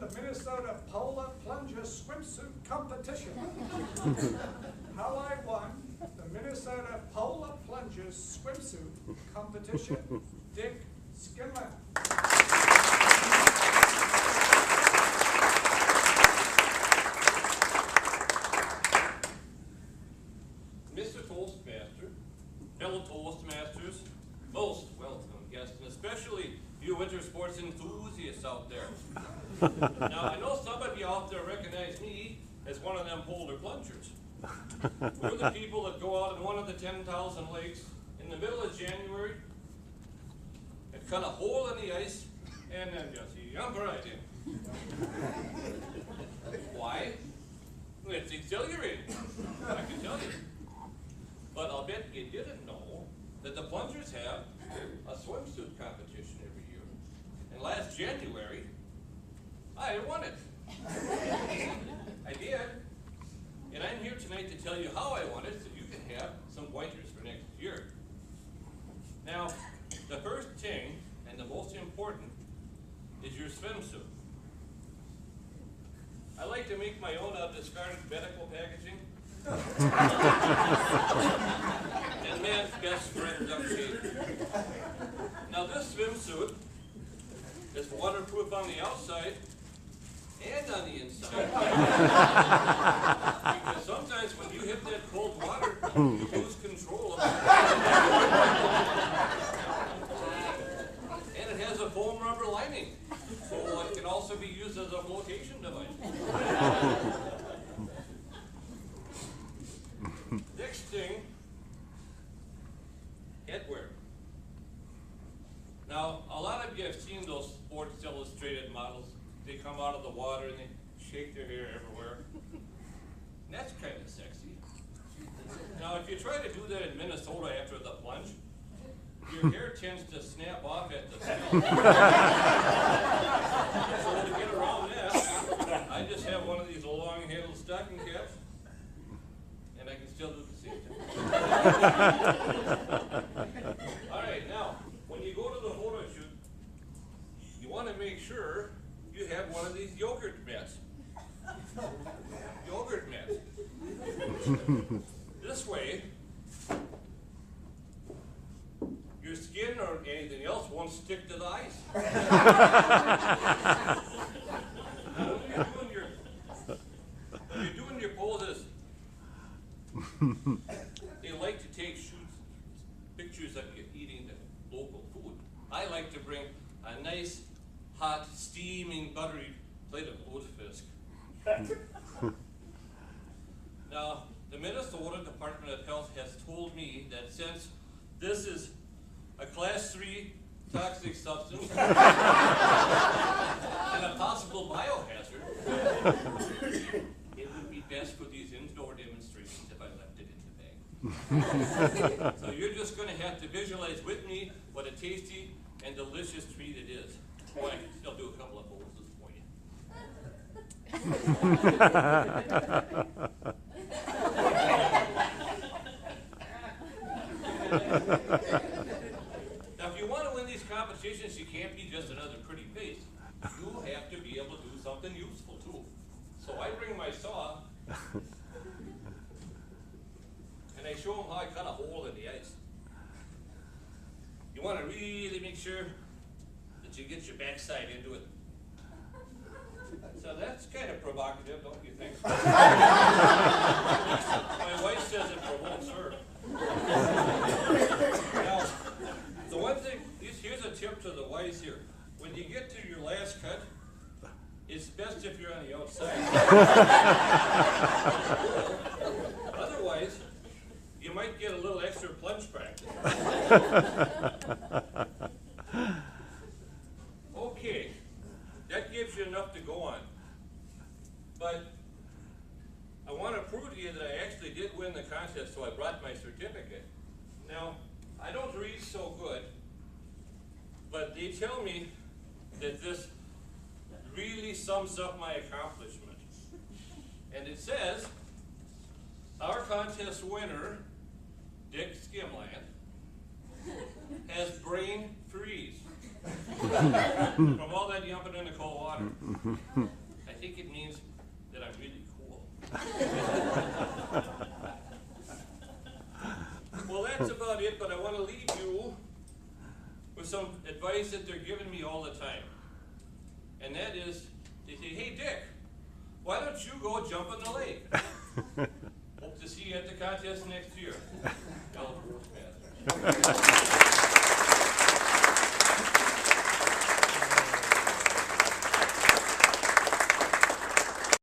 the Minnesota Plunger Swimsuit competition. How I won the Minnesota Plunger Swimsuit competition, Dick Skinlan. Mr. Toastmaster, fellow Toastmasters, most welcome guests, and especially you winter sports enthusiasts out there. Now, I know some of you out there recognize me as one of them polar plungers. We're the people that go out in one of the 10,000 lakes in the middle of January and cut a hole in the ice and then just jump right in. Why? It's exhilarating, I can tell you. But I'll bet you didn't know that the plungers have a swimsuit competition every year. And last January, I won it. I did. And I'm here tonight to tell you how I won it so you can have some pointers for next year. Now, the first thing, and the most important, is your swimsuit. I like to make my own out of discarded medical packaging. And man's best friend duct tape. Now this swimsuit is waterproof on the outside and on the inside. Because sometimes when you hit that cold water, you lose control of it. And it has a foam rubber lining, so it can also be used as a flotation device. Next thing, headwear. Now, a lot of you have seen those Sports Illustrated models. They come out of the water and they shake their hair everywhere. And that's kind of sexy. Now, if you try to do that in Minnesota after the plunge, your hair tends to snap off at the scalp. So to get around that, I just have one of these long-handled stocking caps. I can still do the same thing. All right, now, when you go to the photo shoot, you want to make sure you have one of these yogurt mitts. Yogurt mitts. This way, your skin or anything else won't stick to the ice. Now, when you're doing your poses, they like to take pictures of you eating the local food. I like to bring a nice, hot, steaming, buttery plate of lutefisk. Now, the Minnesota Department of Health has told me that since this is a Class 3 toxic substance and a possible biohazard, it would be best for these indoor demonstrations if I left it in the bag. So you're just going to have to visualize with me what a tasty and delicious treat it is. Boy, I can still do a couple of poses for you. Now, if you want to win these competitions, you can't be just another pretty face. You have to be able to do something useful too. So I bring my saw and I show them how I cut a hole in the ice. You want to really make sure that you get your backside into it. So that's kind of provocative, don't you think? My wife says it provokes her. Now, the one thing, here's a tip to the wives here. When you get to your last cut, it's best if you're on the outside. Otherwise, you might get a little extra plunge practice. Okay, that gives you enough to go on. But I want to prove to you that I actually did win the contest, so I brought my certificate. Now, I don't read so good, but they tell me that this really sums up my accomplishment. And it says, our contest winner, Dick Skimland, has brain freeze. From all that jumping in the cold water. I think it means that I'm really cool. Well, that's about it, but I want to leave you with some advice that they're giving me all the time. And that is, they say, hey Dick, why don't you go jump in the lake? Hope to see you at the contest next year. Y'all are Masters.